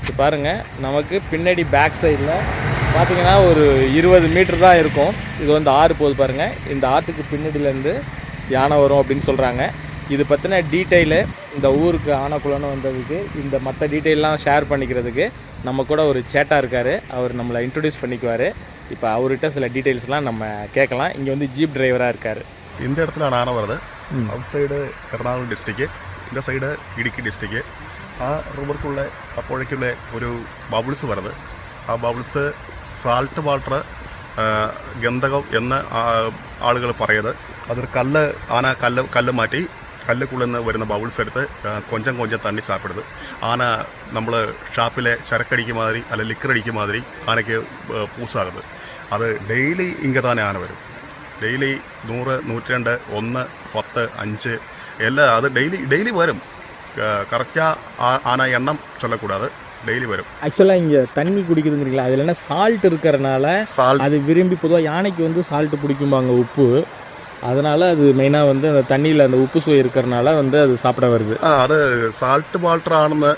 இது பாருங்கள், நமக்கு பின்னாடி பேக் சைடில் பார்த்தீங்கன்னா ஒரு 20 மீட்டர் தான் இருக்கும். இது வந்து ஆறு போகுது பாருங்கள். இந்த ஆற்றுக்கு பின்னாடியிலேருந்து யானை வரும் அப்படின்னு சொல்கிறாங்க. இது பற்றின டீட்டெயிலு இந்த ஊருக்கு ஆனைக்குளம்னு வந்ததுக்கு, இந்த மற்ற டீட்டெயிலெலாம் ஷேர் பண்ணிக்கிறதுக்கு நம்ம கூட ஒரு சேட்டாக இருக்கார். அவர் நம்மளை இன்ட்ரடியூஸ் பண்ணிக்குவார். இப்போ அவர்கிட்ட சில டீட்டெயில்ஸ்லாம் நம்ம கேட்கலாம். இங்கே வந்து ஜீப் டிரைவராக இருக்கார். இந்த இடத்துல ஆனை வருது. அவுட் சைடு എറണാകുളം ഡിസ്ട്രിക്റ്റ്, இந்த സൈഡ് ഇടുക്കി ഡിസ്ട്രിക്റ്റ്. ആ റിവർക്കുള്ള അപ്പോഴേക്കുള്ള ഒരു ബബിൾസ് വരുന്നത്. ആ ബബിൾസ് സാൾട്ട് വാട്ടർ ഗന്ധകം എന്ന് ആളുകൾ പറയുന്നത്. അതൊരു ആന കല്ല് മാറ്റി കല്ലുക്കുള്ളിൽ നിന്ന് വരുന്ന ബബിൾസ് എടുത്ത് കൊഞ്ചം തണ്ണി സാപ്പിടുന്നത്. ആന നമ്മൾ ഷാപ്പിലെ ചരക്കടിക്ക് മാതിരി അല്ല ലിക്കറടിക്ക് മാതിരി ആനയ്ക്ക് പൂസാകുന്നത്. അത് ഡെയിലി ഇങ്ങനെ തന്നെ ആന വരും. டெய்லி 100, 102, 1, 10, 5 எல்லாம் அது டெய்லி வரும். கரெக்டாக ஆனால் எண்ணம் சொல்லக்கூடாது, டெய்லி வரும். ஆக்சுவலாக இங்கே தண்ணி குடிக்குதுங்கிறீங்களா, அதில் என்ன சால்ட் இருக்கிறனால அது விரும்பி பொதுவாக யானைக்கு வந்து சால்ட்டு பிடிக்கும்பாங்க, உப்பு. அதனால் அது மெயினாக வந்து அந்த தண்ணியில் அந்த உப்பு சுவை இருக்கிறனால வந்து அது சாப்பிட வருது. அது சால்ட் வாட்டர் ஆണെന്ന്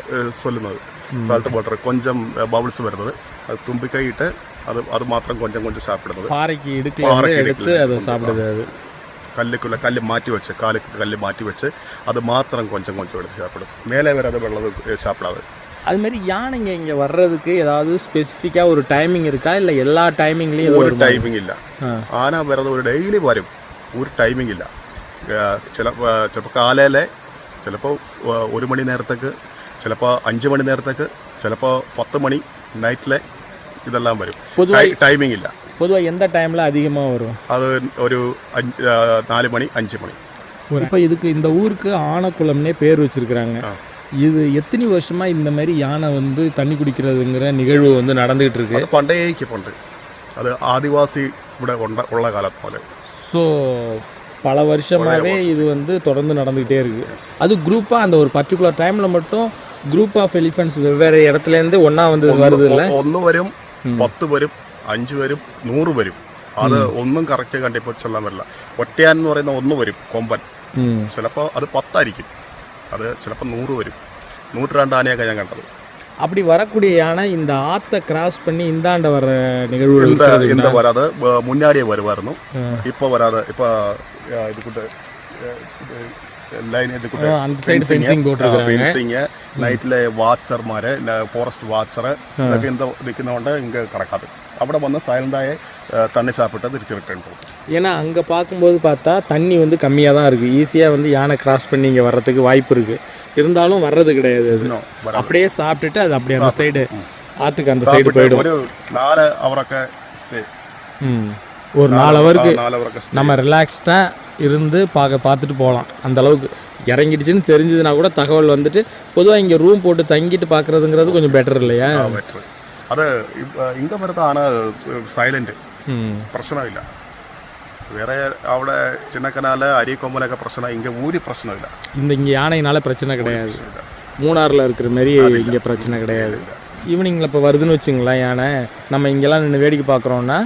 சொல்லுന്നത്. சால்ட் வாட்டர் கொஞ்சம் பவுல்ஸ் வருது. அது தும்பிக்கையிட்டு அது மாத்திரம் கொஞ்சம் சாப்பிடுறது. பாறைக்கு எடுத்து அதை சாப்பிடுது. அது கல்லுக்குள்ள கல் மாற்றி வச்சு, காலுக்கு கல் மாற்றி வச்சு அது மாத்திரம் கொஞ்சம் எடுத்து சாப்பிடும். மேலே வேறு அது வெள்ளது சாப்பிடாது. அதுமாரி யானைங்க இங்கே வர்றதுக்கு ஏதாவது ஸ்பெசிஃபிக்காக ஒரு டைமிங் இருக்கா, இல்லை எல்லா டைமிங்லேயும்? ஒரு டைமிங் இல்லை. ஆனா வர்றது ஒரு டெய்லி வரும், ஒரு டைமிங் இல்லை. ചിലപ്പോൾ കാലയിലെ ചിലപ്പോൾ 1 മണി നേരത്തേക്ക്, ചിലപ്പോൾ 5 മണി നേരത്തേക്ക്, ചിലപ്പോൾ 10 മണി നൈറ്റിലെ இதெல்லாம் வரும். டைமிங் இல்லை. பொதுவாக எந்த டைமில் அதிகமாக வரும்? அது ஒரு 4 மணி 5 மணி. இப்போ இதுக்கு இந்த ஊருக்கு ஆனைக்குளம்னே பேர் வச்சுருக்குறாங்க. இது எத்தனை வருஷமாக இந்த மாதிரி யானை வந்து தண்ணி குடிக்கிறதுங்கிற நிகழ்வு வந்து நடந்துகிட்டு இருக்கு? அது பண்டைக்கு அது ஆதிவாசி விட உள்ள காலத்து போல. ஸோ பல வருஷமாகவே இது வந்து தொடர்ந்து நடந்துக்கிட்டே இருக்குது. அது குரூப்பாக அந்த ஒரு பர்டிகுலர் டைமில் மட்டும் குரூப் ஆஃப் எலிஃபென்ட்ஸ் வெவ்வேறு இடத்துலேருந்து ஒன்றா வந்து வருது இல்லை? 1 വരും, 10 വരും, 5 വരും, 100 വരും. അത് ഒന്നും കറക്റ്റ് കണ്ടിപ്പോൾ ചൊല്ലാൻ പറ്റില്ല. ഒറ്റയാൻ എന്ന് പറയുന്ന 1 വരും, കൊമ്പൻ. ചിലപ്പോൾ അത് 10 ആയിരിക്കും. അത് ചിലപ്പോൾ 100 വരും. 102 ആനയൊക്കെ ഞാൻ കണ്ടത്. அப்படி வரக்கூடிய யானை இந்த ஆற்றை கிராஸ் பண்ணி இந்தாண்ட வர நிகழ்வு இந்த வராது, முன்னாடியே வருவாருன்னு. இப்போ வராது. இப்போ இதுக்கிட்ட നൈറ്റിലെ വാച്ചർമാര്, ഫോറസ്റ്റ് വാച്ചർ ഇതൊക്കെ എന്താ നിൽക്കുന്നതുകൊണ്ട് ഇങ്ങ് കിടക്കാതെ അവിടെ വന്ന് സൈലண்டாയി தண்ணி சாப்பிட்டு திருச்சி ரிட்டர்ன் போகும். ஏன்னா அங்கே பார்க்கும்போது பார்த்தா தண்ணி வந்து கம்மியாக தான் இருக்குது. ஈஸியாக வந்து யானை கிராஸ் பண்ணி இங்கே வர்றதுக்கு வாய்ப்பு இருக்குது. இருந்தாலும் வர்றது கிடையாது. அது அப்படியே சாப்பிட்டுட்டு அது அப்படியே அந்த சைடு ஆற்றுக்கு அந்த சைடு போயிடும். ஒரு 4 அவரൊക്കെ ஒரு 4 ஹவருக்கு நம்ம ரிலாக்ஸ்டாக இருந்து பார்த்துட்டு போகலாம். அந்த அளவுக்கு இறங்கிடுச்சுன்னு தெரிஞ்சதுன்னா கூட தகவல் வந்துட்டு பொதுவாக இங்கே ரூம் போட்டு தங்கிட்டு பார்க்குறதுங்கிறது கொஞ்சம் பெட்டர் இல்லையா? பெட்டர். அது இங்கே வருது. ஆனால் சைலண்ட், പ്രശ്നമില്ല. വേറെ അവിടെ ചിന്നക്കനാല് അരിക്കൊമ്പനൊക്കെ പ്രശ്നം, இங்கே ஊரி பிரச்சனை இல்லை. இங்கே யானையினால பிரச்சனை கிடையாது. மூணாரில் இருக்கிற மாதிரி இங்கே பிரச்சனை கிடையாது. ஈவினிங்கில் இப்போ வருதுன்னு வச்சுங்களேன் யானை, நம்ம இங்கெல்லாம் நின்று வேடிக்கை பார்க்குறோன்னா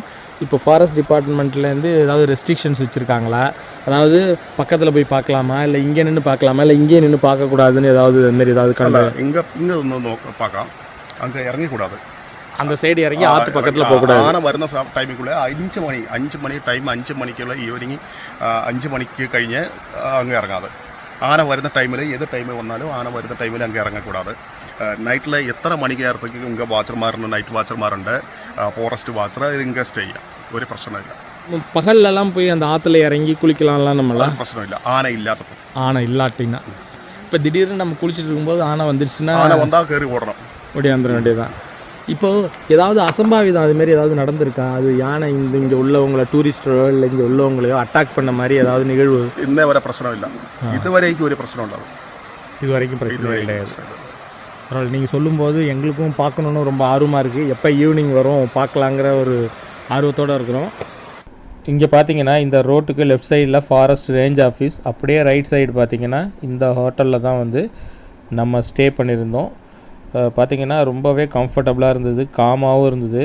இப்போ ஃபாரஸ்ட் டிபார்ட்மெண்ட்லேருந்து ஏதாவது ரெஸ்ட்ரிக்ஷன்ஸ் வச்சுருக்காங்களா? அதாவது பக்கத்தில் போய் பார்க்கலாமா, இல்லை இங்கே நின்று பார்க்கலாமா, இல்லை இங்கேயே நின்று பார்க்கக்கூடாதுன்னு ஏதாவது அதுமாரி ஏதாவது கண்டு? இங்கே ஒன்று பார்க்கலாம். அங்கே இறங்கக்கூடாது. அந்த சைடு இறங்கி ஆற்று பக்கத்தில் போகக்கூடாது. ஆனை വരുന്ന ടൈമിക്കുള്ള 5 മണി ടൈം, 5 മണിക്കുള്ള ഈവനിങ് 5 മണിക്ക് കഴിഞ്ഞ് അങ്ങ് ഇറങ്ങാതെ. ആന വരുന്ന ടൈമിൽ ഏത് ടൈമിൽ വന്നാലും ആന വരുന്ന ടൈമിൽ അങ്ങ് ഇറങ്ങக்கூடாது. നൈറ്റിൽ എത്ര മണിക്ക് നേരത്തേക്ക് ഇங்கே വാച്ചർമാരുണ്ട്, നൈറ്റ് വാച്ചർമാരുണ്ട്, ഫോറസ്റ്റ് വാച്ചർ இங்கே ஸ்டே ചെയ്യാം. ஒரு பிரச்சனையில்லை. பகல்லலாம் போய் அந்த ஆற்றுல இறங்கி குளிக்கலாம்லாம் நம்மளாம்? பிரச்சனை இல்லை. ஆனை இல்லாதப்போ. ஆனை இல்லாட்டின்னா இப்போ திடீர்னு நம்ம குளிச்சுட்டு இருக்கும்போது ஆனை வந்துருச்சுன்னா ஆனை வந்தால் கறி ஓடணும், ஓடியாந்துட வேண்டியதான். இப்போது ஏதாவது அசம்பாவிதம் அதுமாரி ஏதாவது நடந்திருக்கா? அது யானை இங்கே உள்ளவங்கள டூரிஸ்டோ இல்லை இங்கே உள்ளவங்களையோ அட்டாக் பண்ண மாதிரி ஏதாவது நிகழ்வு? இன்ன வரை பிரச்சனை இல்லை. இதுவரைக்கும் ஒரு பிரச்சனை ഉണ്ടാവും. இது வரைக்கும் பிரச்சனை கிடையாது. பரவாயில்ல. நீங்கள் சொல்லும்போது எங்களுக்கும் பார்க்கணுன்னு ரொம்ப ஆர்வமாக இருக்குது. எப்போ ஈவினிங் வரும் பார்க்கலாங்கிற ஒரு ஆர்வத்தோடு இருக்கிறோம். இங்கே பார்த்தீங்கன்னா இந்த ரோட்டுக்கு லெஃப்ட் சைடில் ஃபாரஸ்ட் ரேஞ்ச் ஆஃபீஸ், அப்படியே ரைட் சைடு பார்த்தீங்கன்னா இந்த ஹோட்டலில் தான் வந்து நம்ம ஸ்டே பண்ணியிருந்தோம். பார்த்திங்கன்னா ரொம்பவே கம்ஃபர்டபுளாக இருந்தது, காமாகவும் இருந்தது.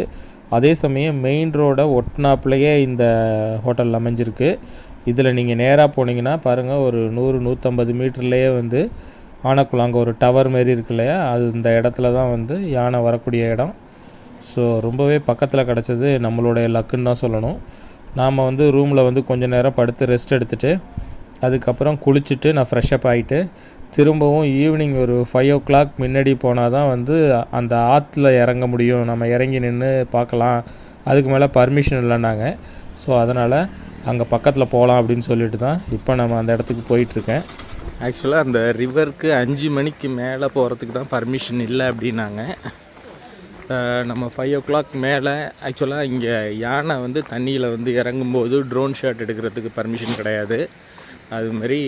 அதே சமயம் மெயின் ரோடை ஒட்டினாப்புலையே இந்த ஹோட்டல் அமைஞ்சிருக்கு. இதில் நீங்கள் நேராக போனீங்கன்னா பாருங்கள், ஒரு 100-150 மீட்டர்லேயே வந்து ஆனக்குளம் அங்கே ஒரு டவர் மாரி இருக்கு இல்லையா, அது இந்த இடத்துல தான் வந்து யானை வரக்கூடிய இடம். ஸோ ரொம்பவே பக்கத்தில் கிடச்சது நம்மளுடைய லக்குன்னு தான் சொல்லணும். நாம் வந்து ரூமில் வந்து கொஞ்சம் நேரம் படுத்து ரெஸ்ட் எடுத்துகிட்டு அதுக்கப்புறம் குளிச்சுட்டு நான் ஃப்ரெஷ்அப் ஆகிட்டு திரும்பவும் ஈவினிங் ஒரு 5 o'clock முன்னாடி போனால் தான் வந்து அந்த ஆற்றுல இறங்க முடியும், நம்ம இறங்கி நின்று பார்க்கலாம். அதுக்கு மேலே பர்மிஷன் இல்லைன்னாங்க. ஸோ அதனால் அங்கே பக்கத்தில் போகலாம் அப்படின்னு சொல்லிட்டு தான் இப்போ நம்ம அந்த இடத்துக்கு போயிட்டுருக்கேன். ஆக்சுவலாக அந்த ரிவருக்கு 5 மணிக்கு மேலே போகிறதுக்கு தான் பர்மிஷன் இல்லை அப்படின்னாங்க. நம்ம 5 o'clock மேலே ஆக்சுவலாக இங்கே யானை வந்து தண்ணியில் வந்து இறங்கும்போது ட்ரோன் ஷாட் எடுக்கிறதுக்கு பர்மிஷன் கிடையாது. அதுமாரி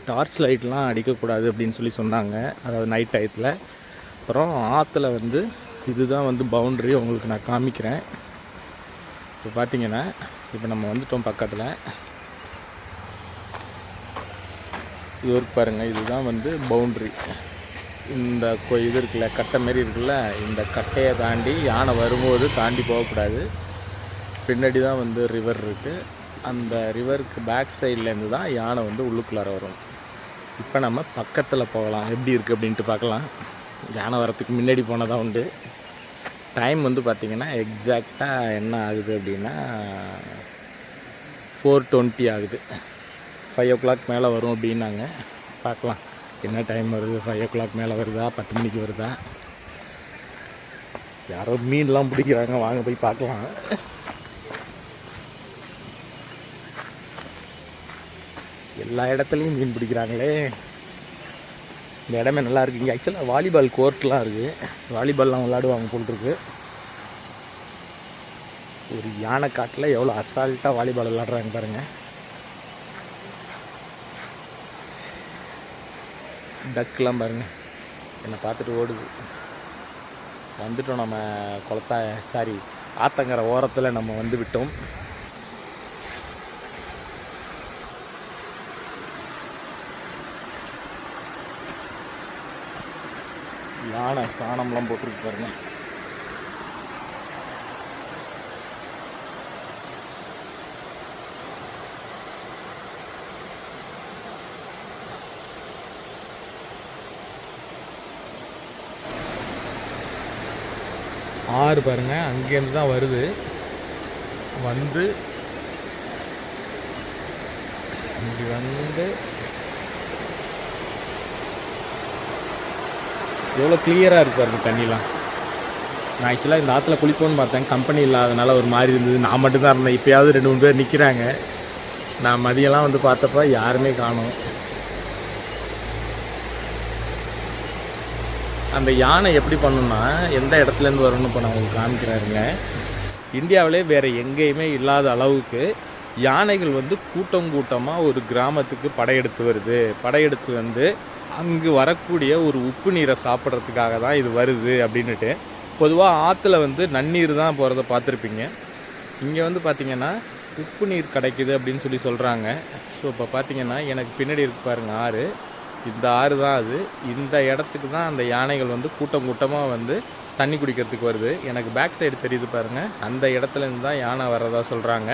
டார்ச் லைட்லாம் அடிக்கக்கூடாது அப்படின்னு சொல்லி சொன்னாங்க, அதாவது நைட் டயத்தில். அப்புறம் ஆற்றுல வந்து இதுதான் வந்து பவுண்ட்ரி, உங்களுக்கு நான் காமிக்கிறேன். இப்போ பார்த்தீங்கன்னா இப்போ நம்ம வந்துட்டோம் பக்கத்தில். இது ஒரு பாருங்கள், இதுதான் வந்து பவுண்ட்ரி. இந்த இது இருக்குல்ல, கட்டை மாரி இருக்குல்ல, இந்த கட்டையை தாண்டி யானை வரும்போது தாண்டி போகக்கூடாது. பின்னாடி தான் வந்து ரிவர் இருக்குது. அந்த ரிவருக்கு பேக் சைட்லேருந்து தான் யானை வந்து உள்ளுக்குள்ளார வரும். இப்போ நம்ம பக்கத்தில் போகலாம், எப்படி இருக்குது அப்படின்ட்டு பார்க்கலாம். யானை வரத்துக்கு முன்னாடி போனதான் உண்டு. டைம் வந்து பார்த்திங்கன்னா எக்ஸாக்டாக என்ன ஆகுது அப்படின்னா 4:20 ஆகுது. 5 o'clock மேலே வரும் அப்படின்னாங்க. பார்க்கலாம் என்ன டைம் வருது, 5 o'clock மேலே வருதா, 10 மணிக்கு வருதா. யாரோ மீன்லாம் பிடிக்கிறாங்க, வாங்க போய் பார்க்கலாம். எல்லா இடத்துலையும் மீன் பிடிக்கிறாங்களே, இந்த இடமே நல்லா இருக்குது. இங்கே ஆக்சுவலாக வாலிபால் கோர்ட்லாம் இருக்குது, வாலிபால்லாம் விளாடுவாங்க போல்ட்டுருக்கு. ஒரு யானை காட்டில் எவ்வளோ அசால்ட்டாக வாலிபால் விளாட்றாங்க பாருங்கள். டக்குலாம் பாருங்கள் என்னை பார்த்துட்டு ஓடுது. வந்துட்டோம் நம்ம ஆத்தங்கரை ஓரத்தில் நம்ம வந்து விட்டோம். யானை சாணம்லாம் போட்டுருக்கு பாருங்க. ஆறு பாருங்க, அங்கேருந்து தான் வருது. வந்து இப்படி வந்து எவ்வளோ கிளியராக இருக்கு பாருங்க தண்ணிலாம். நான் ஆக்சுவலாக இந்த ஆற்றுல குளிப்போன்னு பார்த்தேன், கம்பெனி இல்லாதனால ஒரு மாதிரி இருந்தது. நான் மட்டும்தான் இருந்தேன். இப்போயாவது 2-3 பேர் நிற்கிறாங்க. நான் மதியம்லாம் வந்து பார்த்தப்ப யாருமே காணோம். அந்த யானை எப்படி பண்ணணும்னா எந்த இடத்துலேருந்து வரணும்னு இப்போ நான் உங்களுக்கு காமிக்கிறாருங்க. இந்தியாவிலே வேறு எங்கேயுமே இல்லாத அளவுக்கு யானைகள் வந்து கூட்டம் கூட்டமாக ஒரு கிராமத்துக்கு படையெடுத்து வருது. படையெடுத்து வந்து அங்கு வரக்கூடிய ஒரு உப்பு நீரை சாப்பிட்றதுக்காக தான் இது வருது அப்படின்ட்டு. பொதுவாக ஆற்றுல வந்து நன்னீர் தான் போகிறத பார்த்துருப்பீங்க. இங்கே வந்து பார்த்திங்கன்னா உப்பு நீர் கிடைக்குது அப்படின்னு சொல்லி சொல்கிறாங்க. ஸோ இப்போ பார்த்திங்கன்னா எனக்கு பின்னாடி இருக்கு பாருங்கள் ஆறு. இந்த ஆறு தான் அது. இந்த இடத்துக்கு தான் அந்த யானைகள் வந்து கூட்டம் கூட்டமாக வந்து தண்ணி குடிக்கிறதுக்கு வருது. எனக்கு பேக் சைடு தெரியுது பாருங்கள், அந்த இடத்துலேருந்து தான் யானை வர்றதா சொல்கிறாங்க.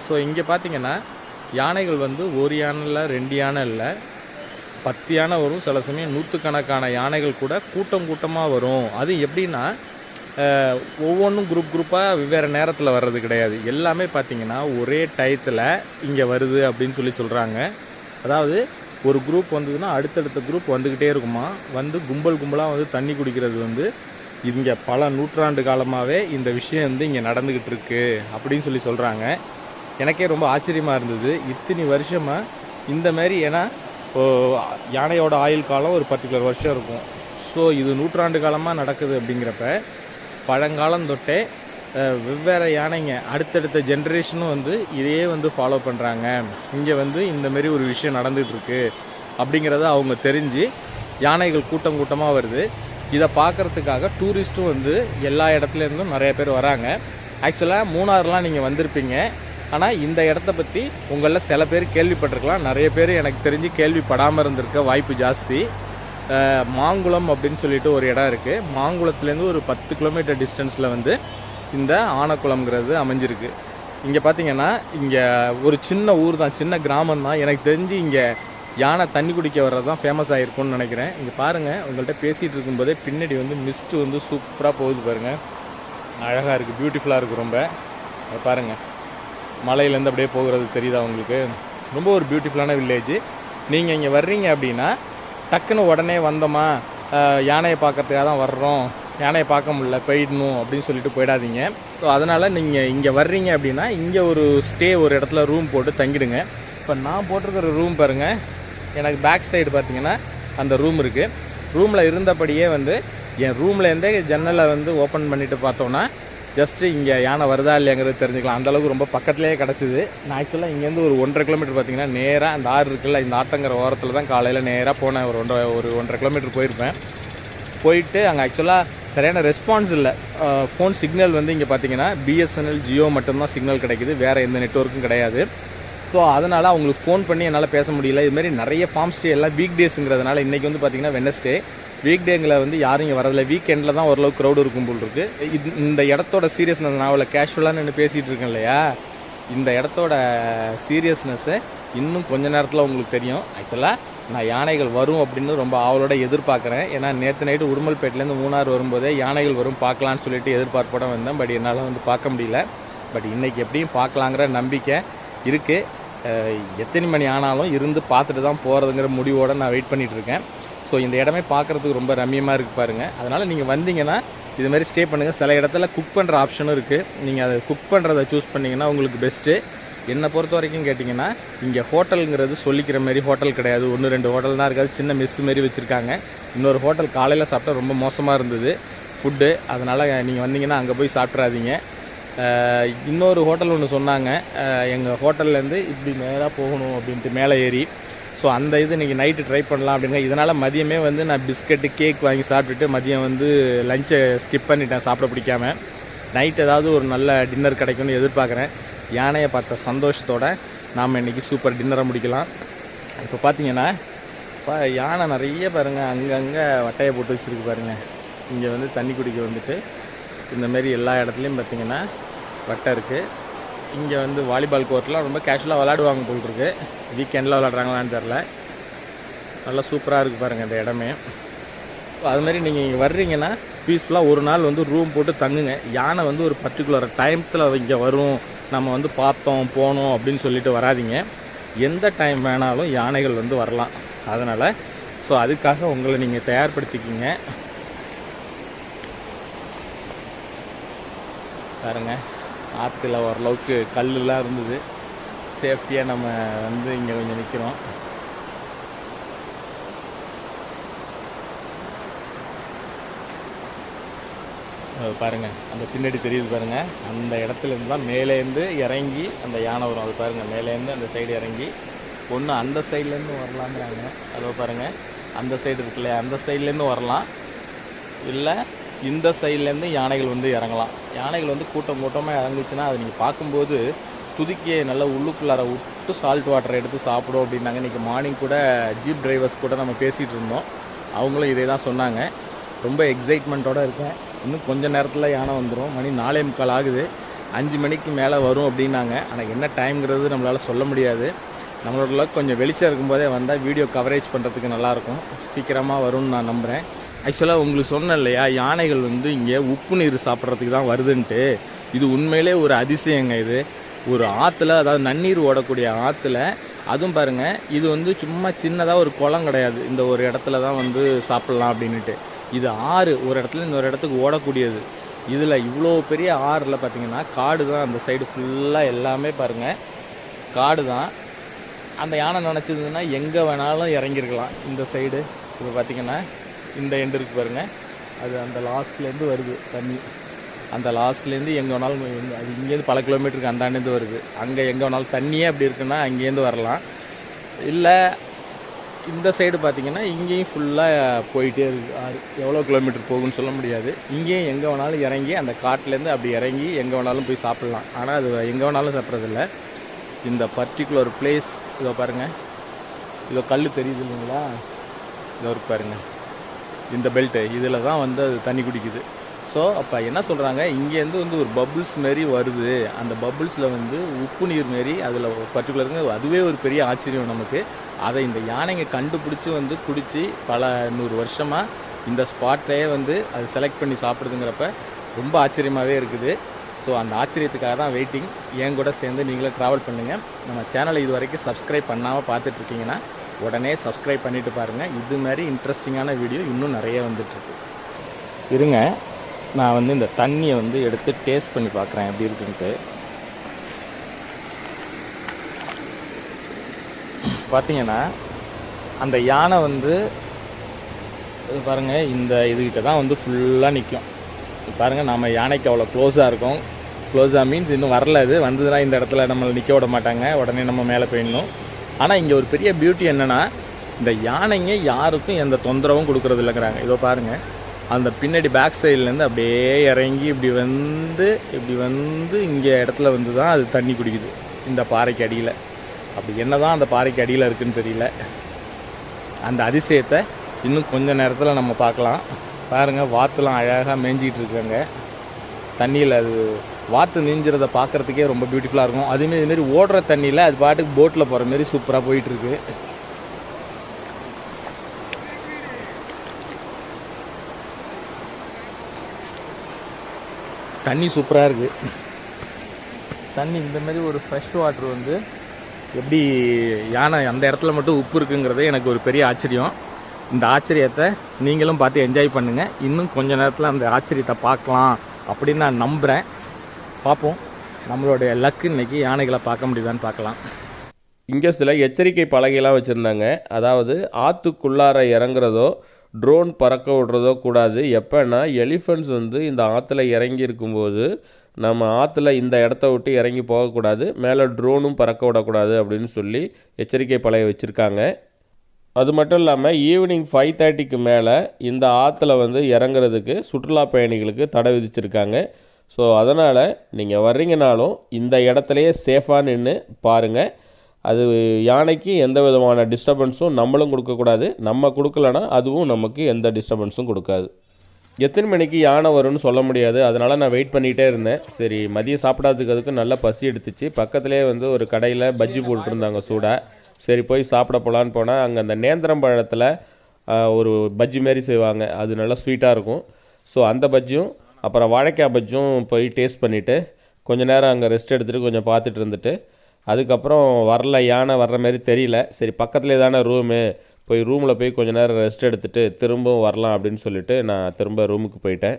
ஸோ இங்கே பார்த்திங்கன்னா யானைகள் வந்து ஒரு யானை இல்லை, 2 யானை இல்லை, 10 யானை வரும். சில சமயம் 100கணக்கான யானைகள் கூட கூட்டம் கூட்டமாக வரும். அது எப்படின்னா ஒவ்வொன்றும் குரூப்பாக வெவ்வேறு நேரத்தில் வர்றது கிடையாது. எல்லாமே பார்த்திங்கன்னா ஒரே டயத்தில் இங்கே வருது அப்படின்னு சொல்லி சொல்கிறாங்க. அதாவது ஒரு குரூப் வந்ததுன்னா அடுத்தடுத்த குரூப் வந்துக்கிட்டே இருக்குமா. வந்து கும்பலாக வந்து தண்ணி குடிக்கிறது வந்து இங்கே பல நூற்றாண்டு காலமாகவே இந்த விஷயம் வந்து இங்கே நடந்துக்கிட்டு இருக்கு அப்படின்னு சொல்லி சொல்கிறாங்க. எனக்கே ரொம்ப ஆச்சரியமாக இருந்தது இத்தனை வருஷமாக இந்த மாதிரி. ஏன்னா யானையோட ஆயுள் காலம் ஒரு பர்டிகுலர் வருஷம் இருக்கும். ஸோ இது நூற்றாண்டு காலமாக நடக்குது அப்படிங்கிறப்ப பழங்காலம் தொட்டே வெவ்வேறு யானைங்க அடுத்தடுத்த ஜென்ரேஷனும் வந்து இதையே வந்து ஃபாலோ பண்ணுறாங்க. இங்கே வந்து இந்தமாரி ஒரு விஷயம் நடந்துகிட்ருக்கு அப்படிங்கிறத அவங்க தெரிஞ்சு யானைகள் கூட்டம் கூட்டமாக வருது. இதை பார்க்குறதுக்காக டூரிஸ்ட்டும் வந்து எல்லா இடத்துலேருந்தும் நிறைய பேர் வராங்க. ஆக்சுவலாக மூணாறுலாம் நீங்கள் வந்திருப்பீங்க, ஆனால் இந்த இடத்த பற்றி உங்களில் சில பேர் கேள்விப்பட்டிருக்கலாம், நிறைய பேர் எனக்கு தெரிஞ்சு கேள்விப்படாமல் இருந்திருக்க வாய்ப்பு ஜாஸ்தி. மாங்குளம் அப்படின்னு சொல்லிட்டு ஒரு இடம் இருக்குது. மாங்குளத்துலேருந்து ஒரு 10 கிலோமீட்டர் டிஸ்டன்ஸில் வந்து இந்த ஆனக்குளம்ங்கிறது அமைஞ்சிருக்கு. இங்கே பார்த்தீங்கன்னா இங்கே ஒரு சின்ன ஊர் தான், சின்ன கிராமம் தான். எனக்கு தெரிஞ்சு இங்கே யானை தண்ணி குடிக்க வர்றது தான் ஃபேமஸ் ஆகிருக்கும்னு நினைக்கிறேன். இங்கே பாருங்கள், உங்கள்கிட்ட பேசிகிட்டு இருக்கும்போதே பின்னாடி வந்து மிஸ்ட்டு வந்து சூப்பராக போகுது பாருங்கள். அழகாக இருக்குது, பியூட்டிஃபுல்லாக இருக்குது ரொம்ப. பாருங்கள், மலையிலேருந்து அப்படியே போகிறது தெரியுதா உங்களுக்கு? ரொம்ப ஒரு பியூட்டிஃபுல்லான வில்லேஜ். நீங்கள் இங்கே வர்றீங்க அப்படின்னா டக்குன்னு உடனே வந்தோமா, யானையை பார்க்கறதுக்காக தான் வர்றோம், யானையை பார்க்க முடியல போயிடணும் அப்படின்னு சொல்லிட்டு போயிடாதீங்க. ஸோ அதனால் நீங்கள் இங்கே வர்றீங்க அப்படின்னா இங்கே ஒரு ஒரு இடத்துல ரூம் போட்டு தங்கிடுங்க. இப்போ நான் போட்டிருக்கிற ரூம் பாருங்கள், எனக்கு பேக் சைடு பார்த்தீங்கன்னா அந்த ரூம் இருக்குது. ரூமில் இருந்தபடியே வந்து என் ரூம்லேருந்தே ஜன்னலை வந்து ஓப்பன் பண்ணிவிட்டு பார்த்தோன்னா ஜஸ்ட்டு இங்கே யானை வருதா இல்லையாங்கிறது தெரிஞ்சுக்கலாம். அந்தளவுக்கு ரொம்ப பக்கத்துலேயே கிடச்சிது. நான் ஆக்சுவலாக இங்கேருந்து ஒரு 1.5 கிலோமீட்டர் பார்த்தீங்கன்னா நேராக அந்த ஆறு இருக்குல்ல, இந்த ஆத்தங்கிற ஓரத்தில் தான் காலையில் நேராக போனேன். ஒரு 1.5 கிலோமீட்டர் போயிருப்பேன். போயிட்டு அங்கே ஆக்சுவலாக சரியான ரெஸ்பான்ஸ் இல்லை. ஃபோன் சிக்னல் வந்து இங்கே பார்த்தீங்கன்னா பிஎஸ்என்எல் ஜியோ மட்டும்தான் சிக்னல் கிடைக்குது, வேறு எந்த நெட்வொர்க்கும் கிடையாது. ஸோ அதனால் அவங்களுக்கு ஃபோன் பண்ணி என்னால் பேச முடியல. இதுமாரி நிறைய ஃபார்ம் ஸ்டே எல்லாம் வீக் டேஸுங்கிறதுனால இன்றைக்கி வந்து பார்த்திங்கன்னா வெனஸ்டே, வீக் டேங்களை வந்து யாரும் இங்கே வரதில்லை. வீக்கெண்டில் தான் ஓரளவுக்கு க்ரௌடு இருக்கும் போல் இருக்குது. இந்த இடத்தோட சீரியஸ்னஸ் நான் அவ்வளோ கேஷுவலாக நின்று பேசிகிட்டு இருக்கேன் இல்லையா, இந்த இடத்தோட சீரியஸ்னஸ்ஸு இன்னும் கொஞ்ச நேரத்தில் உங்களுக்கு தெரியும். ஆக்சுவலாக நான் யானைகள் வரும் அப்படின்னு ரொம்ப ஆவலோட எதிர்பார்க்குறேன். ஏன்னா நேற்று நைட்டு உடுமல்பேட்டிலேருந்து மூணார் வரும்போதே யானைகள் வரும் பார்க்கலான்னு சொல்லிட்டு எதிர்பார்ப்போட வந்தேன். பட் என்னால் வந்து பார்க்க முடியல. பட் இன்றைக்கி எப்படியும் பார்க்கலாங்கிற நம்பிக்கை இருக்குது. எத்தனை மணி ஆனாலும் இருந்து பார்த்துட்டு தான் போகிறதுங்கிற முடிவோடு நான் வெயிட் பண்ணிகிட்ருக்கேன். ஸோ இந்த இடமே பார்க்குறதுக்கு ரொம்ப ரம்மியமாக இருக்குது பாருங்கள். அதனால் நீங்கள் வந்தீங்கன்னா இதுமாதிரி ஸ்டே பண்ணுங்கள். சில இடத்துல குக் பண்ணுற ஆப்ஷனும் இருக்குது. நீங்கள் அதை குக் பண்ணுறதை சூஸ் பண்ணிங்கன்னா உங்களுக்கு பெஸ்ட்டு. என்னை பொறுத்த வரைக்கும் கேட்டிங்கன்னா இங்கே ஹோட்டலுங்கிறது சொல்லிக்கிற மாதிரி ஹோட்டல் கிடையாது. 1-2 ஹோட்டல் தான் இருக்காது, சின்ன மெஸ் மாரி வச்சுருக்காங்க. இன்னொரு ஹோட்டல் காலையில் சாப்பிட்டா ரொம்ப மோசமாக இருந்தது ஃபுட்டு. அதனால் நீங்கள் வந்தீங்கன்னா அங்கே போய் சாப்பிட்றாதீங்க. இன்னொரு ஹோட்டல் ஒன்று சொன்னாங்க, எங்கள் ஹோட்டல்லேருந்து இப்படி நேராக போகணும் அப்படின்ட்டு மேலே ஏறி. ஸோ அந்த இது இன்றைக்கி நைட்டு ட்ரை பண்ணலாம் அப்படிங்க. இதனால் மதியமே வந்து நான் பிஸ்கட்டு கேக் வாங்கி சாப்பிட்டுட்டு மதியம் வந்து லஞ்சை ஸ்கிப் பண்ணிட்டேன் சாப்பிட பிடிக்காமல். நைட் ஏதாவது ஒரு நல்ல டின்னர் கிடைக்கும்னு எதிர்பார்க்குறேன். யானையை பார்த்த சந்தோஷத்தோடு நாம் இன்றைக்கி சூப்பர் டின்னரை முடிக்கலாம். இப்போ பார்த்தீங்கன்னா யானை நிறைய பாருங்கள், அங்கங்கே வட்டையை போட்டு வச்சுருக்கு பாருங்கள். இங்கே வந்து தண்ணி குடிக்க வந்துட்டு இந்தமாரி எல்லா இடத்துலையும் பார்த்திங்கன்னா வட்டை இருக்குது. இங்கே வந்து வாலிபால் கோர்ட்லாம் ரொம்ப கேஷுவலாக விளாடுவாங்க போல் இருக்குது. வீக்கெண்டில் விளாட்றாங்களான்னு தெரில. நல்லா சூப்பராக இருக்குது பாருங்கள் இந்த இடமே. அதுமாரி நீங்கள் இங்கே வர்றீங்கன்னா பீஸ்ஃபுல்லாக ஒரு நாள் வந்து ரூம் போட்டு தங்குங்க. யானை வந்து ஒரு பர்டிகுலர் டைமத்தில் இங்கே வரும், நம்ம வந்து பார்த்தோம் போனோம் அப்படின்னு சொல்லிட்டு வராதிங்க. எந்த டைம் வேணாலும் யானைகள் வந்து வரலாம். அதனால் ஸோ அதுக்காக உங்களை நீங்கள் தயார்படுத்திக்கிங்க. பாருங்க, ஆற்றுல ஓரளவுக்கு கல்லுலாம் இருந்தது. சேஃப்டியாக நம்ம வந்து இங்கே கொஞ்சம் நிற்கிறோம். பாருங்கள், அந்த பின்னாடி தெரியுது பாருங்கள். அந்த இடத்துலேருந்து தான் மேலேருந்து இறங்கி அந்த யானை வரும். அது பாருங்கள், மேலேருந்து அந்த சைடு இறங்கி ஒன்று அந்த சைட்லேருந்து வரலாங்கிறாங்க. அதோ பாருங்கள், அந்த சைடு இருக்குல்லையா, அந்த சைட்லேருந்து வரலாம். இல்லை இந்த சைட்லேருந்து யானைகள் வந்து இறங்கலாம். யானைகள் வந்து கூட்டமாக இறங்குச்சுன்னா அது நீங்கள் பார்க்கும்போது துதிக்கே நல்லா உள்ளுக்குள்ளார விட்டு சால்ட் வாட்டர் எடுத்து சாப்பிடும் அப்படின்னாங்க. இன்றைக்கி மார்னிங் கூட ஜீப் டிரைவர்ஸ் கூட நம்ம பேசிகிட்டு இருந்தோம். அவங்களும் இதே தான் சொன்னாங்க. ரொம்ப எக்ஸைட்மெண்ட்டோடு இருக்கேன். இன்னும் கொஞ்சம் நேரத்தில் யானை வந்துடும். மணி 4:45 ஆகுது. 5 மணிக்கு மேலே வரும் அப்படின்னாங்க. ஆனால் என்ன டைம்ங்கிறது நம்மளால் சொல்ல முடியாது. நம்மளோட கொஞ்சம் வெளிச்சம் இருக்கும்போதே வந்தால் வீடியோ கவரேஜ் பண்ணுறதுக்கு நல்லாயிருக்கும். சீக்கிரமாக வரும்னு நான் நம்புகிறேன். ஆக்சுவலாக உங்களுக்கு சொன்னேன் இல்லையா, யானைகள் வந்து இங்கே உப்பு நீர் சாப்பிட்றதுக்கு தான் வருதுன்ட்டு. இது உண்மையிலே ஒரு அதிசயங்க. இது ஒரு ஆற்றுல, அதாவது நன்னீர் ஓடக்கூடிய ஆற்றுல, அதுவும் பாருங்கள், இது வந்து சும்மா சின்னதாக ஒரு குளம் கிடையாது. இந்த ஒரு இடத்துல தான் வந்து சாப்பிட்லாம் அப்படின்ட்டு. இது ஆறு, ஒரு இடத்துல இன்னொரு இடத்துக்கு ஓடக்கூடியது. இதில் இவ்வளோ பெரிய ஆறில் பார்த்திங்கன்னா காடு தான். அந்த சைடு ஃபுல்லாக எல்லாமே பாருங்கள் காடு தான். அந்த யானை நினச்சிதுன்னா எங்கே வேணாலும் இறங்கியிருக்கலாம். இந்த சைடு இப்போ பார்த்திங்கன்னா இந்த எண்டு இருக்குது பாருங்கள், அது அந்த லாஸ்ட்லேருந்து வருது தண்ணி. அந்த லாஸ்ட்லேருந்து எங்கே வேணாலும், அது இங்கேருந்து பல கிலோமீட்டருக்கு அந்தாண்டேருந்து வருது. அங்கே எங்கே வேணாலும் தண்ணியே அப்படி இருக்குன்னா அங்கேருந்து வரலாம். இல்லை இந்த சைடு பார்த்திங்கன்னா இங்கேயும் ஃபுல்லாக போயிட்டே இருக்குது. எவ்வளோ கிலோமீட்டர் போகுன்னு சொல்ல முடியாது. இங்கேயும் எங்கே வேணாலும் இறங்கி அந்த காட்டிலேருந்து அப்படி இறங்கி எங்கே வேணாலும் போய் சாப்பிட்லாம். ஆனால் அது எங்கே வேணாலும் சாப்பிட்றதில்ல. இந்த பர்டிகுலர் பிளேஸ் இதோ பாருங்கள், இதோ கல் தெரியுது இல்லைங்களா, இதோ இருக்கு பாருங்கள், இந்த பெல்ட்டு இதில் தான் வந்து அது தண்ணி குடிக்குது. ஸோ அப்போ என்ன சொல்கிறாங்க, இங்கேருந்து வந்து ஒரு பபுள்ஸ் மாரி வருது, அந்த பபுள்ஸில் வந்து உப்பு நீர் மாரி அதில் பர்டிகுலருங்க, அதுவே ஒரு பெரிய ஆச்சரியம் நமக்கு. அதை இந்த யானைங்க கண்டுபிடிச்சி வந்து குடித்து பல 100 வருஷமாக இந்த ஸ்பாட்டையே வந்து அது செலக்ட் பண்ணி சாப்பிடுதுங்கிறப்ப ரொம்ப ஆச்சரியமாகவே இருக்குது. ஸோ அந்த ஆச்சரியத்துக்காக தான் வெயிட்டிங். என் கூட சேர்ந்து நீங்களும் ட்ராவல் பண்ணுங்கள். நம்ம சேனலை இது வரைக்கும் சப்ஸ்கிரைப் பண்ணாமல் பார்த்துட்ருக்கீங்கன்னா உடனே சப்ஸ்கிரைப் பண்ணிவிட்டு பாருங்கள். இது மாதிரி இன்ட்ரெஸ்டிங்கான வீடியோ இன்னும் நிறைய வந்துட்டுருக்கு. இருங்க, நான் வந்து இந்த தண்ணியை வந்து எடுத்து டேஸ்ட் பண்ணி பார்க்குறேன் எப்படி இருக்குன்ட்டு. பார்த்தீங்கன்னா அந்த யானை வந்து பாருங்கள், இந்த இதுகிட்ட தான் வந்து ஃபுல்லாக நிற்கும். பாருங்கள், நம்ம யானைக்கு அவ்வளோ க்ளோஸாக இருக்கும். க்ளோஸாக மீன்ஸ் இன்னும் வரல, இது வந்ததுன்னா இந்த இடத்துல நம்மளை நிற்க விட மாட்டாங்க, உடனே நம்ம மேலே போயிடணும். ஆனால் இங்கே ஒரு பெரிய பியூட்டி என்னென்னா, இந்த யானைங்க யாருக்கும் எந்த தொந்தரவும் கொடுக்குறது இல்லைங்கிறாங்க. இதோ பாருங்கள், அந்த பின்னாடி பேக் சைட்லேருந்து அப்படியே இறங்கி இப்படி வந்து இங்கே இடத்துல வந்து தான் அது தண்ணி குடிக்குது, இந்த பாறைக்கு அடியில். அப்படி என்ன தான் அந்த பாறைக்கு அடியில் இருக்குதுன்னு தெரியல. அந்த அதிசயத்தை இன்னும் கொஞ்சம் நேரத்தில் நம்ம பார்க்கலாம். பாருங்கள், வாத்துலாம் அழகாக மேய்ஞ்சிக்கிட்டு இருக்காங்க தண்ணியில். அது வாத்து நீஞ்சிறதை பார்க்குறதுக்கே ரொம்ப பியூட்டிஃபுல்லாக இருக்கும். அதுமாரி இதுமாரி ஓடுற தண்ணியில் அது பாட்டுக்கு போட்டில் போகிற மாரி சூப்பராக போயிட்டுருக்கு. தண்ணி சூப்பராக இருக்குது. தண்ணி இந்தமாரி ஒரு ஃப்ரெஷ் வாட்ரு வந்து எப்படி யானை அந்த இடத்துல மட்டும் உப்பு இருக்குங்கிறது எனக்கு ஒரு பெரிய ஆச்சரியம். இந்த ஆச்சரியத்தை நீங்களும் பார்த்து என்ஜாய் பண்ணுங்கள். இன்னும் கொஞ்சம் நேரத்தில் அந்த ஆச்சரியத்தை பார்க்கலாம் அப்படின்னு நான் நம்புகிறேன். பார்ப்போம், நம்மளுடைய லக்கு இன்றைக்கி யானைகளை பார்க்க முடியுதான்னு பார்க்கலாம். இங்கே சில எச்சரிக்கை பலகைலாம் வச்சுருந்தாங்க. அதாவது ஆற்றுக்குள்ளார இறங்குறதோ ட்ரோன் பறக்க விடுறதோ கூடாது. எப்போன்னா எலிஃபண்ட்ஸ் வந்து இந்த ஆற்றுல இறங்கி இருக்கும்போது நம்ம ஆற்றுல இந்த இடத்த விட்டு இறங்கி போகக்கூடாது, மேலே ட்ரோனும் பறக்க விடக்கூடாது அப்படின்னு சொல்லி எச்சரிக்கை பலகை வச்சுருக்காங்க. அது மட்டும் இல்லாமல் ஈவினிங் 5:30க்கு மேலே இந்த ஆற்றுல வந்து இறங்குறதுக்கு சுற்றுலா பயணிகளுக்கு தடை விதிச்சிருக்காங்க. ஸோ அதனால் நீங்கள் வர்றீங்கனாலும் இந்த இடத்துலையே சேஃபாக நின்று பாருங்கள். அது யானைக்கு எந்த விதமான டிஸ்டர்பன்ஸும் நம்மளும் கொடுக்கக்கூடாது, நம்ம கொடுக்கலனா அதுவும் நமக்கு எந்த டிஸ்டர்பன்ஸும் கொடுக்காது. எத்தனை மணிக்கு யானை வரும்னு சொல்ல முடியாது, அதனால் நான் வெயிட் பண்ணிகிட்டே இருந்தேன். சரி, மதியம் சாப்பிடாததுக்கு அதுக்கு நல்லா பசி எடுத்துச்சு. பக்கத்துலேயே வந்து ஒரு கடையில் பஜ்ஜி போட்டுருந்தாங்க சூடாக. சரி போய் சாப்பிட போகலான்னு போனால் அங்கே அந்த நேந்திரம் பழத்தில் ஒரு பஜ்ஜி மாரி செய்வாங்க, அது நல்லா ஸ்வீட்டாக இருக்கும். ஸோ அந்த பஜ்ஜியும் அப்புறம் வாழைக்காய் பஜ்ஜியும் போய் டேஸ்ட் பண்ணிவிட்டு கொஞ்சம் நேரம் அங்கே ரெஸ்ட் எடுத்துகிட்டு கொஞ்சம் பார்த்துட்டு இருந்துட்டு அதுக்கப்புறம் வரல, யானை வர்ற மாதிரி தெரியல. சரி பக்கத்துலேயே தானே ரூமு, போய் ரூமில் போய் கொஞ்சம் நேரம் ரெஸ்ட் எடுத்துகிட்டு திரும்பவும் வரலாம் அப்படின்னு சொல்லிவிட்டு நான் திரும்ப ரூமுக்கு போயிட்டேன்.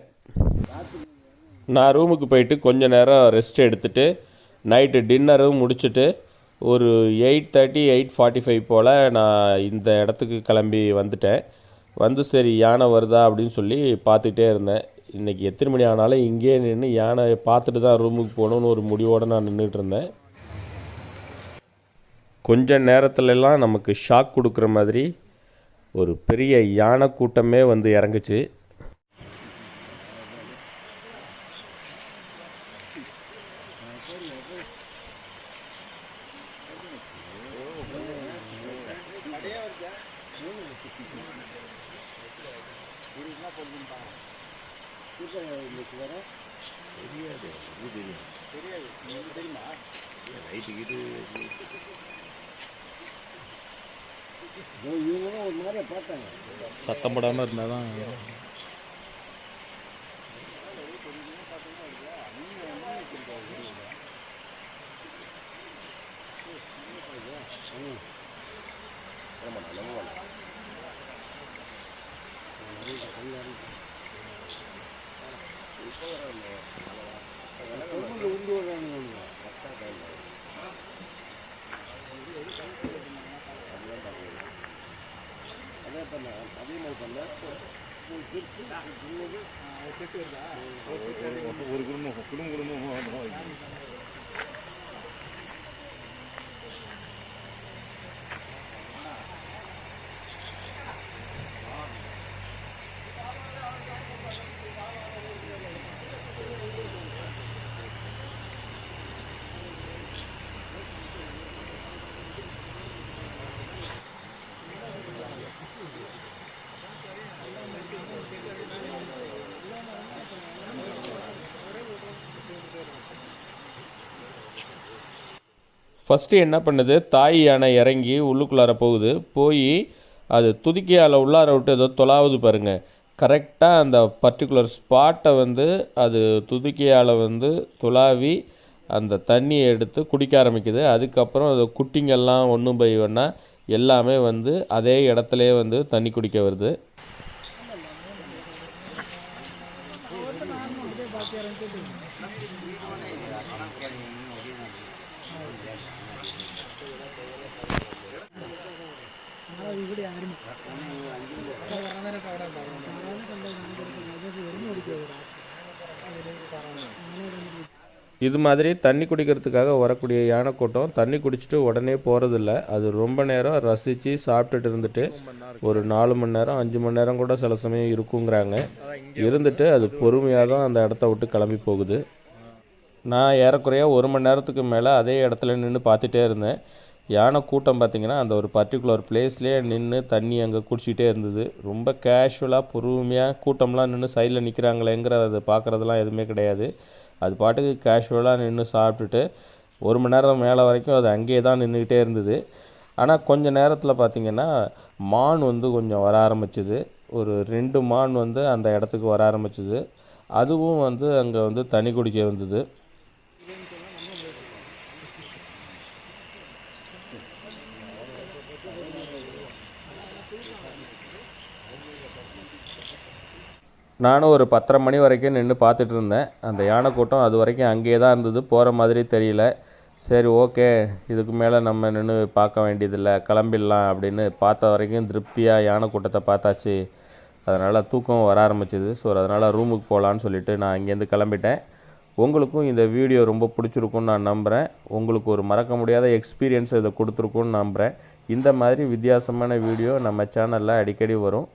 நான் ரூமுக்கு போயிட்டு கொஞ்சம் நேரம் ரெஸ்ட் எடுத்துகிட்டு நைட்டு டின்னரும் முடிச்சுட்டு ஒரு 8:30 8:45 போல் நான் இந்த இடத்துக்கு கிளம்பி வந்துட்டேன். வந்து சரி யானை வருதா அப்படின்னு சொல்லி பார்த்துக்கிட்டே இருந்தேன். இன்றைக்கி எத்தனை மணி ஆனாலும் இங்கேயே நின்று யானை பார்த்துட்டு தான் ரூமுக்கு போகணுன்னு ஒரு முடிவோடு நான் நின்றுட்டு இருந்தேன். கொஞ்ச நேரத்துலலாம் நமக்கு ஷாக் கொடுக்குற மாதிரி ஒரு பெரிய யானை கூட்டமே வந்து இறங்குச்சு. சத்தம் போடாமல் இருந்தால் தான் ஒரு குடும்பம் ஃபஸ்ட்டு என்ன பண்ணுது, தாய் யானை இறங்கி உள்ளுக்குள்ளார போகுது. போய் அது துதிக்கையால் உள்ளார விட்டு ஏதோ தொலாவுது பாருங்கள். கரெக்டாக அந்த பர்டிகுலர் ஸ்பாட்டை வந்து அது துதிக்கையால் வந்து துளாவி அந்த தண்ணியை எடுத்து குடிக்க ஆரம்பிக்குது. அதுக்கப்புறம் அது குட்டிங்கெல்லாம் ஒன்றும் பை ஒன்றா எல்லாமே வந்து அதே இடத்துலே வந்து தண்ணி குடிக்க வருது. இது மாதிரி தண்ணி குடிக்கிறதுக்காக வரக்கூடிய யானை கூட்டம் தண்ணி குடிச்சிட்டு உடனே போகிறதில்ல. அது ரொம்ப நேரம் ரசித்து சாப்பிட்டுட்டு இருந்துட்டு ஒரு 4 மணி நேரம் 5 மணி நேரம் கூட சில சமயம் இருக்குங்கிறாங்க. இருந்துட்டு அது பொறுமையாக தான் அந்த இடத்த விட்டு கிளம்பி போகுது. நான் ஏறக்குறைய 1 மணி நேரத்துக்கு மேலே அதே இடத்துல நின்று பார்த்துட்டே இருந்தேன். யானை கூட்டம் பார்த்திங்கன்னா அந்த ஒரு பர்டிகுலர் பிளேஸ்லேயே நின்று தண்ணி அங்கே குடிச்சிக்கிட்டே இருந்தது. ரொம்ப கேஷுவலாக பொறுமையாக கூட்டம்லாம் நின்று சைடில் நிற்கிறாங்களேங்கிறத பார்க்குறதுலாம் எதுவுமே கிடையாது. அது பாட்டுக்கு கேஷுவலாக நின்று சாப்பிட்டுட்டு 1 மணி நேரம் மேலே வரைக்கும் அது அங்கேயே தான் நின்றுக்கிட்டே இருந்தது. ஆனால் கொஞ்சம் நேரத்தில் பார்த்திங்கன்னா மான் வந்து கொஞ்சம் வர ஆரம்பிச்சுது. ஒரு 2 மான் வந்து அந்த இடத்துக்கு வர ஆரம்பிச்சுது. அதுவும் வந்து அங்கே வந்து தண்ணி குடிக்க வந்தது. நானும் ஒரு 10:30 மணி வரைக்கும் நின்று பார்த்துட்டு இருந்தேன். அந்த யானை கூட்டம் அது வரைக்கும் அங்கேயே தான் இருந்தது, போகிற மாதிரி தெரியல. சரி ஓகே, இதுக்கு மேலே நம்ம நின்று பார்க்க வேண்டியதில்லை, கிளம்பிடலாம் அப்படின்னு பார்த்த வரைக்கும் திருப்தியாக யானை கூட்டத்தை பார்த்தாச்சு. அதனால் தூக்கம் வர ஆரம்பிச்சிது. ஸோ அதனால் ரூமுக்கு போகலான்னு சொல்லிவிட்டு நான் இங்கேருந்து கிளம்பிட்டேன். உங்களுக்கும் இந்த வீடியோ ரொம்ப பிடிச்சிருக்குன்னு நான் நம்புகிறேன். உங்களுக்கு ஒரு மறக்க முடியாத எக்ஸ்பீரியன்ஸ் இதை கொடுத்துருக்குன்னு நம்புகிறேன். இந்த மாதிரி வித்தியாசமான வீடியோ நம்ம சேனலில் அடிக்கடி வரும்.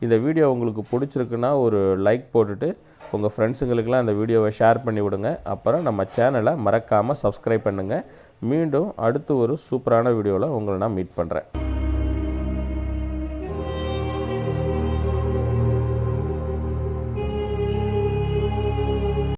இந்த வீடியோ உங்களுக்கு பிடிச்சிருக்குன்னா ஒரு லைக் போட்டுட்டு உங்கள் ஃப்ரெண்ட்ஸுங்களுக்கெல்லாம் இந்த வீடியோவை ஷேர் பண்ணி விடுங்க. அப்புறம் நம்ம சேனலை மறக்காமல் சப்ஸ்கிரைப் பண்ணுங்கள். மீண்டும் அடுத்து ஒரு சூப்பரான வீடியோவில் உங்களை நான் மீட் பண்ணுறேன்.